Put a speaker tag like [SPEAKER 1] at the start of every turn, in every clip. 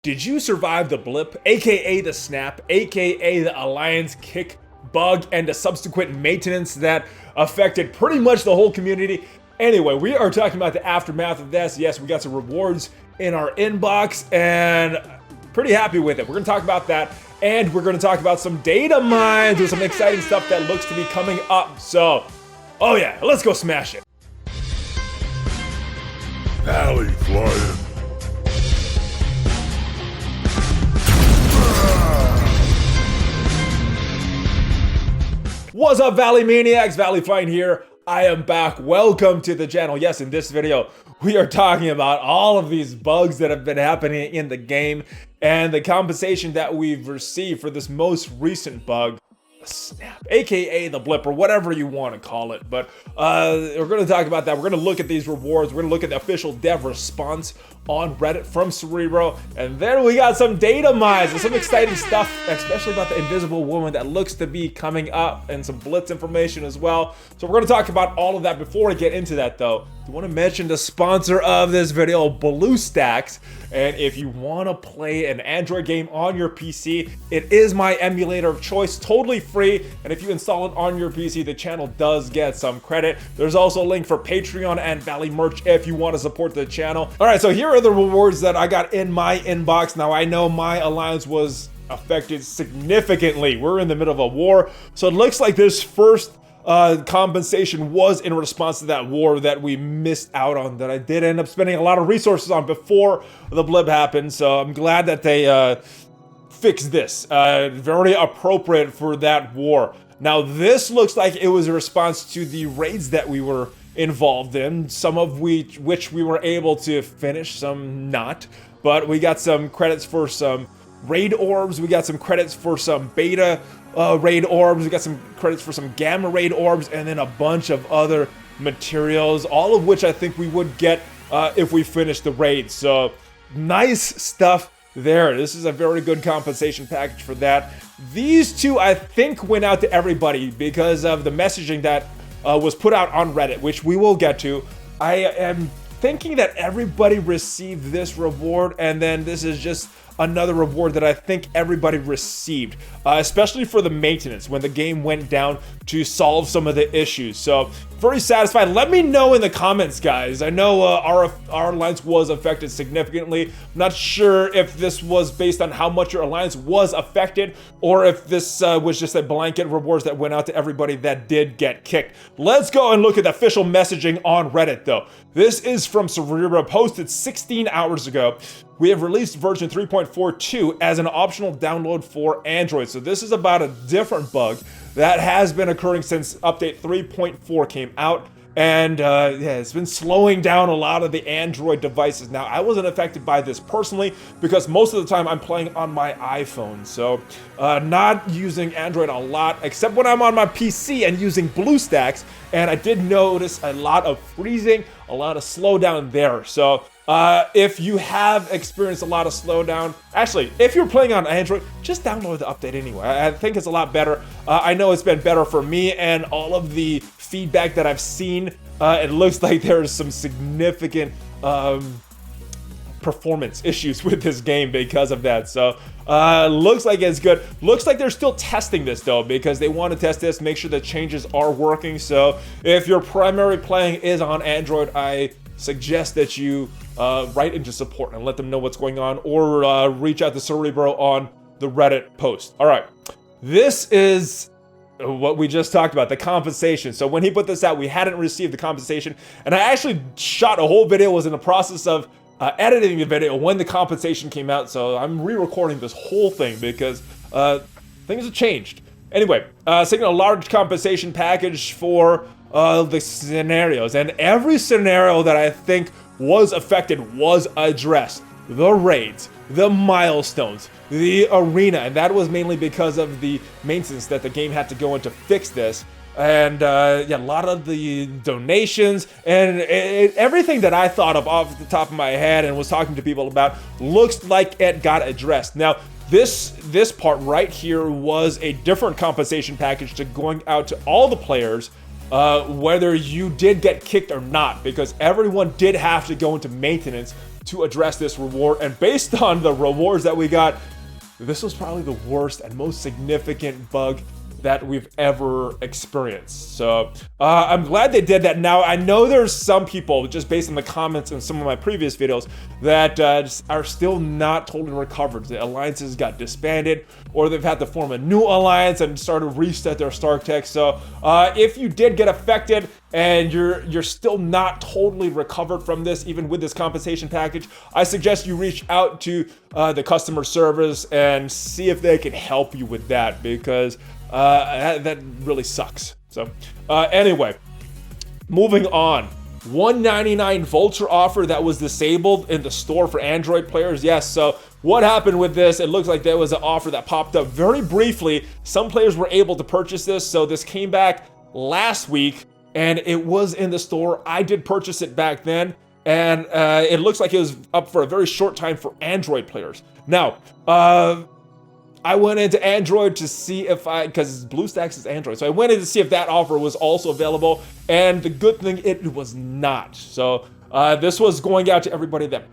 [SPEAKER 1] Did you survive the blip, aka the snap, aka the alliance kick bug and the subsequent maintenance that affected pretty much the whole community? Anyway, we are talking about the aftermath of this. Yes, we got some rewards in our inbox and pretty happy with it. We're gonna talk about that, and we're gonna talk about some data mines with some exciting stuff that looks to be coming up. So, oh yeah, let's go smash it.
[SPEAKER 2] ValleyFlyin.
[SPEAKER 1] What's up, Valley Maniacs? ValleyFlyin here. I am back. Welcome to the channel. Yes, in this video, we are talking about all of these bugs that have been happening in the game and the compensation that we've received for this most recent bug, snap, aka the blip, or whatever you want to call it. But we're going to talk about that. We're going to look at these rewards. We're going to look at the official dev response on Reddit from Cerebro, and then we got some data mines and some exciting stuff, especially about the invisible woman that looks to be coming up, and some Blitz information as well. So we're going to talk about all of that. Before we get into that though, I want to mention the sponsor of this video, BlueStacks. And if you want to play an Android game on your PC, it is my emulator of choice, totally free. And if you install it on your PC, the channel does get some credit. There's also a link for Patreon and Valley merch if you want to support the channel. All right, so here are the rewards that I got in my inbox. Now, I know my alliance was affected significantly. We're in the middle of a war, so it looks like this first compensation was in response to that war that we missed out on, that I did end up spending a lot of resources on before the blip happened. So I'm glad that they fixed this. Very appropriate for that war. Now this looks like it was a response to the raids that we were involved in, some of which we were able to finish, some not. But we got some credits for some raid orbs, we got some credits for some beta raid orbs, we got some credits for some gamma raid orbs, and then a bunch of other materials, all of which I think we would get if we finish the raid. So nice stuff there. This is a very good compensation package for that. These two I think went out to everybody because of the messaging that was put out on Reddit, which we will get to. I am thinking that everybody received this reward, and then this is just another reward that I think everybody received, especially for the maintenance when the game went down to solve some of the issues. So very satisfied. Let me know in the comments, guys. I know our alliance was affected significantly. I'm not sure if this was based on how much your alliance was affected, or if this was just a blanket rewards that went out to everybody that did get kicked. Let's go and look at the official messaging on Reddit though. This is from Cerebro, posted 16 hours ago. We have released version 3.42 as an optional download for Android. So this is about a different bug that has been occurring since update 3.4 came out. And yeah, it's been slowing down a lot of the Android devices. Now, I wasn't affected by this personally because most of the time I'm playing on my iPhone. So not using Android a lot, except when I'm on my PC and using BlueStacks. And I did notice a lot of freezing, a lot of slowdown there. So if you have experienced a lot of slowdown, actually, if you're playing on Android, just download the update anyway. I think it's a lot better. I know it's been better for me, and all of the feedback that I've seen, it looks like there's some significant performance issues with this game because of that. So looks like it's good. Looks like they're still testing this though, because they want to test this, make sure the changes are working. So if your primary playing is on Android, I suggest that you write into support and let them know what's going on, or reach out to Cerebro on the Reddit post. All right, this is what we just talked about, the compensation. So when he put this out, we hadn't received the compensation, and I actually shot a whole video, was in the process of editing the video when the compensation came out. So I'm re-recording this whole thing because things have changed. Anyway, seeing a large compensation package for the scenarios, and every scenario that I think was affected was addressed. The raids, the milestones, the arena, and that was mainly because of the maintenance that the game had to go in to fix this. And yeah, a lot of the donations and everything that I thought of off the top of my head and was talking to people about looks like it got addressed. Now, this part right here was a different compensation package to going out to all the players, whether you did get kicked or not, because everyone did have to go into maintenance to address this reward. And based on the rewards that we got, this was probably the worst and most significant bug that we've ever experienced. So I'm glad they did that. Now, I know there's some people, just based on the comments in some of my previous videos, that are still not totally recovered. The alliances got disbanded, or they've had to form a new alliance and start to reset their Stark Tech. So if you did get affected and you're still not totally recovered from this, even with this compensation package, I suggest you reach out to the customer service and see if they can help you with that, because that really sucks. So anyway, moving on. $1.99 Vulture offer that was disabled in the store for Android players. Yes, so what happened with this? It looks like there was an offer that popped up very briefly. Some players were able to purchase this, so this came back last week and it was in the store. I did purchase it back then, and it looks like it was up for a very short time for Android players. Now, I went into Android to see if because BlueStacks is Android, so I went in to see if that offer was also available, and the good thing, it was not. So this was going out to everybody that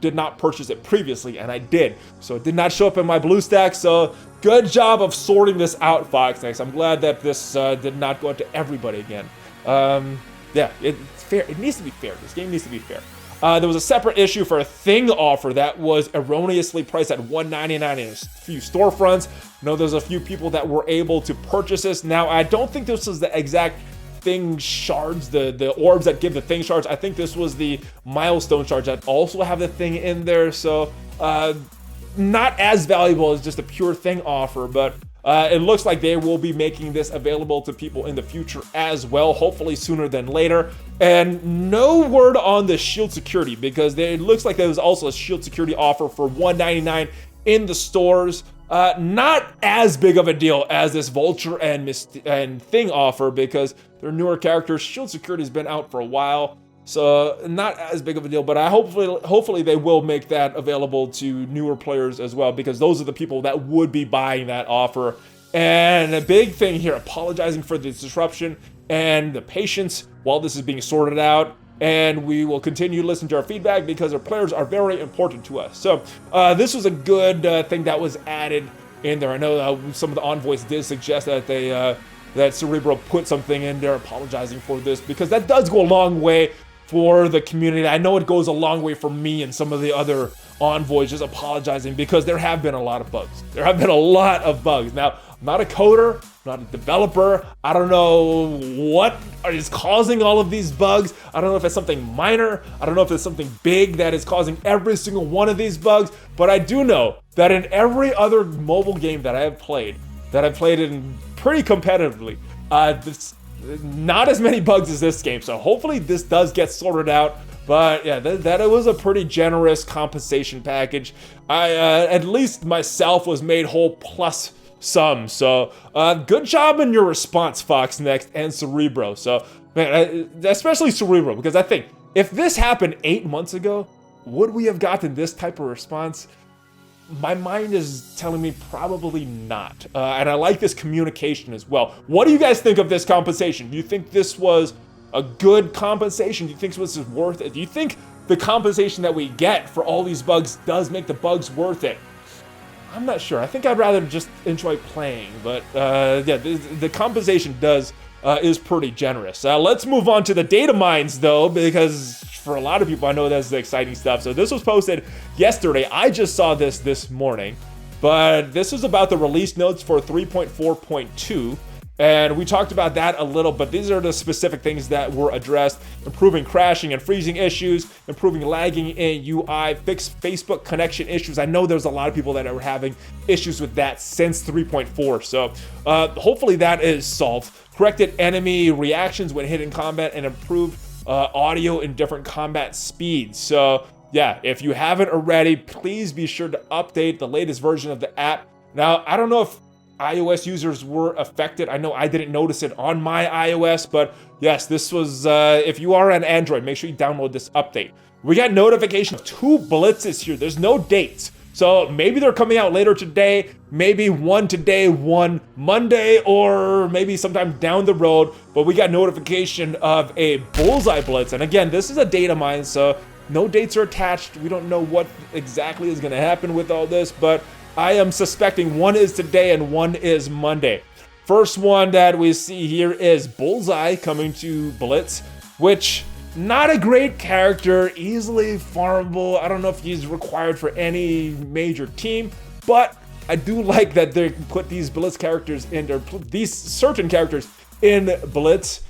[SPEAKER 1] did not purchase it previously, and I did. So it did not show up in my BlueStacks, so good job of sorting this out, FoxNext. I'm glad that this did not go out to everybody again. Yeah, it's fair. It needs to be fair. This game needs to be fair. There was a separate issue for a Thing offer that was erroneously priced at $1.99 in a few storefronts. I know there's a few people that were able to purchase this. Now, I don't think this was the exact Thing shards, the orbs that give the Thing shards. I think this was the milestone shards that also have the Thing in there. So not as valuable as just a pure Thing offer, but it looks like they will be making this available to people in the future as well, hopefully sooner than later. And no word on the shield security, because it looks like there was also a shield security offer for $1.99 in the stores. Not as big of a deal as this Vulture and Thing offer, because they're newer characters. Shield security has been out for a while, so not as big of a deal, but hopefully they will make that available to newer players as well, because those are the people that would be buying that offer. And a big thing here, apologizing for the disruption and the patience while this is being sorted out. And we will continue to listen to our feedback, because our players are very important to us. So this was a good thing that was added in there. I know some of the envoys did suggest that that Cerebro put something in there apologizing for this, because that does go a long way for the community. I know it goes a long way for me and some of the other envoys just apologizing, because there have been a lot of bugs. There have been a lot of bugs. Now, I'm not a coder, I'm not a developer. I don't know what is causing all of these bugs. I don't know if it's something minor. I don't know if it's something big that is causing every single one of these bugs. But I do know that in every other mobile game that I have played, in pretty competitively, not as many bugs as this game. So hopefully this does get sorted out. But yeah, that it was a pretty generous compensation package. At least myself was made whole, plus some. So good job in your response, FoxNext and Cerebro. So man, especially Cerebro, because I think if this happened 8 months ago, would we have gotten this type of response? My mind is telling me probably not. And I like this communication as well. What do you guys think of this compensation? Do you think this was a good compensation? Do you think this is worth it? Do you think the compensation that we get for all these bugs does make the bugs worth it? I'm not sure. I think I'd rather just enjoy playing, but yeah, the compensation is pretty generous. Let's move on to the data mines though, because for a lot of people, I know that's the exciting stuff. So this was posted yesterday. I just saw this morning, but this is about the release notes for 3.4.2. And we talked about that a little, but these are the specific things that were addressed: improving crashing and freezing issues, improving lagging in UI, fixed Facebook connection issues. I know there's a lot of people that are having issues with that since 3.4. So hopefully that is solved. Corrected enemy reactions when hit in combat, and improved audio in different combat speeds. So yeah, if you haven't already, please be sure to update the latest version of the app. Now, I don't know if iOS users were affected. I know I didn't notice it on my iOS, but yes, this was, if you are on Android, make sure you download this update. We got notification of 2 blitzes here. There's no dates. So maybe they're coming out later today, maybe one today, one Monday, or maybe sometime down the road. But we got notification of a bullseye blitz. And again, this is a data mine, so No dates are attached. We don't know what exactly is going to happen with all this, but I am suspecting one is today and one is Monday. First one that we see here is Bullseye coming to Blitz, which not a great character, easily farmable. I don't know if he's required for any major team, but I do like that they put these Blitz characters in there, these certain characters in Blitz,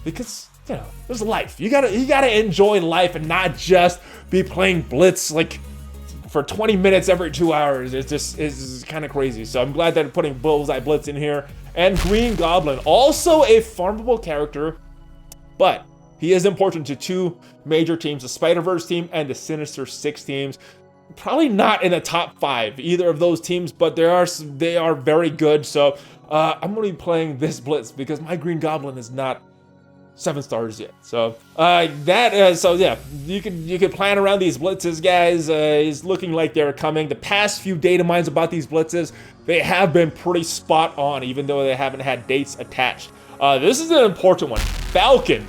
[SPEAKER 1] because you know there's life. You gotta enjoy life and not just be playing Blitz like for 20 minutes every 2 hours. It's kind of crazy. So I'm glad that they're putting Bullseye Blitz in here. And Green Goblin, also a farmable character, but he is important to two major teams, the Spider-Verse team and the Sinister Six teams. Probably not in the top 5, either of those teams, but they are very good. So I'm gonna be playing this Blitz because my Green Goblin is not 7 stars yet. So so yeah, you can plan around these Blitzes, guys. It's looking like they're coming. The past few data mines about these Blitzes, they have been pretty spot on, even though they haven't had dates attached. This is an important one. Falcon.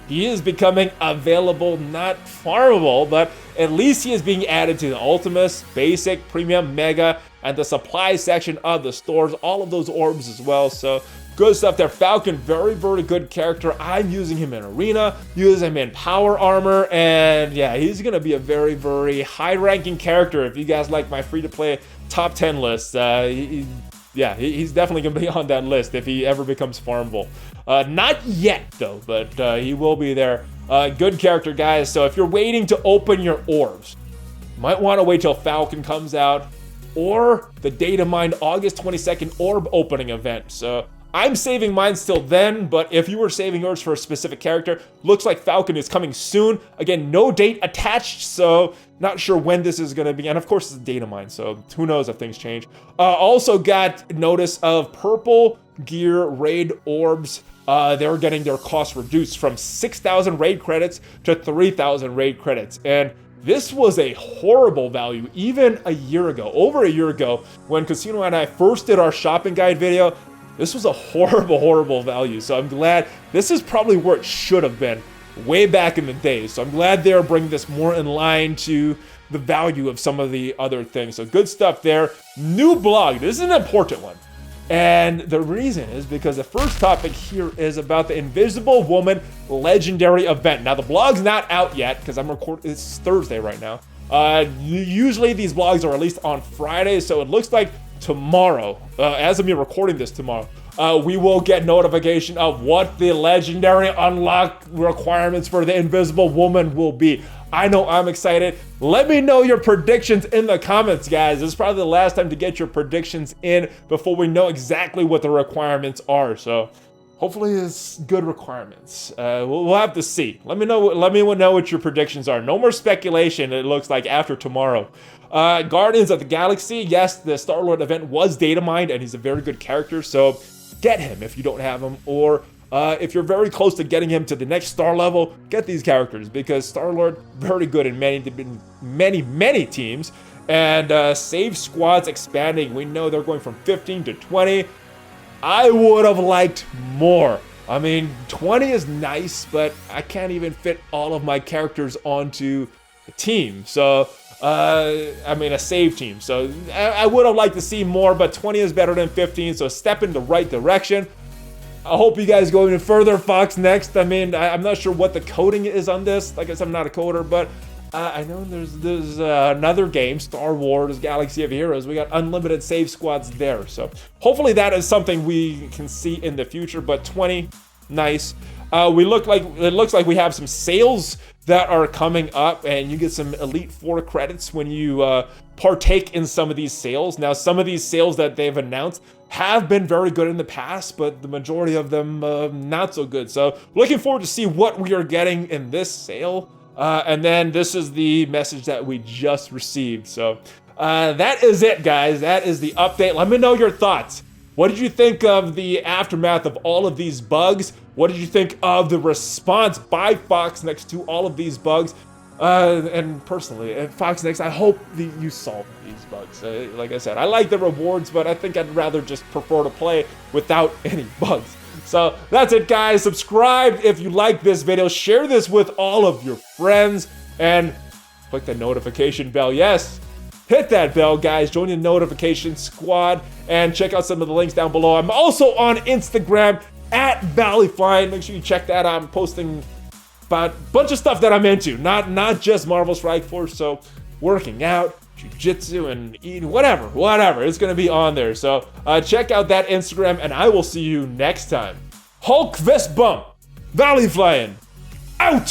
[SPEAKER 1] He is becoming available, not farmable, but at least he is being added to the Ultimus, Basic, Premium, Mega, and the supply section of the stores, all of those orbs as well. So good stuff there. Falcon, very, very good character. I'm using him in Arena, using him in Power Armor, and yeah, he's going to be a very, very high-ranking character. If you guys like my free-to-play top 10 list, he's definitely going to be on that list if he ever becomes farmable. Not yet, though, but he will be there. Good character, guys. So if you're waiting to open your orbs, you might want to wait till Falcon comes out or the data mine August 22nd orb opening event. So I'm saving mine till then, but if you were saving yours for a specific character, looks like Falcon is coming soon. Again, no date attached, so not sure when this is going to be. And of course, it's a data mine, so who knows if things change. Also got notice of purple gear raid orbs. They're getting their cost reduced from 6,000 raid credits to 3,000 raid credits. And this was a horrible value even a year ago, over a year ago, when Casino and I first did our shopping guide video. This was a horrible, horrible value. So I'm glad this is probably where it should have been way back in the day. So I'm glad they're bringing this more in line to the value of some of the other things. So good stuff there. New blog. This is an important one. And the reason is because the first topic here is about the Invisible Woman Legendary event. Now the blog's not out yet because I'm recording. It's Thursday right now. Usually these blogs are released on Friday, so it looks like tomorrow, as of me recording this tomorrow, we will get notification of what the legendary unlock requirements for the Invisible Woman will be. I know I'm excited. Let me know your predictions in the comments, guys. This is probably the last time to get your predictions in before we know exactly what the requirements are. So hopefully it's good requirements. We'll have to see. Let me know what your predictions are. No more speculation, it looks like, after tomorrow. Guardians of the Galaxy. Yes, the Star-Lord event was data mined, and he's a very good character, so get him if you don't have him. Or if you're very close to getting him to the next star level, get these characters, because Star-Lord, very good in many teams. And save squads expanding. We know they're going from 15 to 20. I would have liked more. I mean, 20 is nice, but I can't even fit all of my characters onto a team. So, I mean, a save team. So I would have liked to see more, but 20 is better than 15. So a step in the right direction. I hope you guys go even further. FoxNext. I mean, I'm not sure what the coding is on this. Like I said, I'm not a coder, but I know there's another game, Star Wars Galaxy of Heroes. We got unlimited save squads there. So hopefully that is something we can see in the future. But 20, nice. It looks like we have some sales that are coming up, and you get some Elite 4 credits when you partake in some of these sales. Now, some of these sales that they've announced have been very good in the past, but the majority of them not so good. So looking forward to see what we are getting in this sale. And then this is the message that we just received. So that is it, guys. That is the update. Let me know your thoughts. What did you think of the aftermath of all of these bugs? What did you think of the response by FoxNext to all of these bugs? And personally, at FoxNext, I hope you solve these bugs. Like I said, I like the rewards, but I think I'd rather just prefer to play without any bugs. So that's it, guys. Subscribe if you like this video. Share this with all of your friends. and click the notification bell. Yes, hit that bell, guys. Join the notification squad and check out some of the links down below. I'm also on Instagram at ValleyFlyin. Make sure you check that out. I'm posting about a bunch of stuff that I'm into, not just Marvel Strike Force. So working out, jiu-jitsu, and eating, whatever. It's gonna be on there. So check out that Instagram, and I will see you next time. Hulk fist bump, ValleyFlyin, out!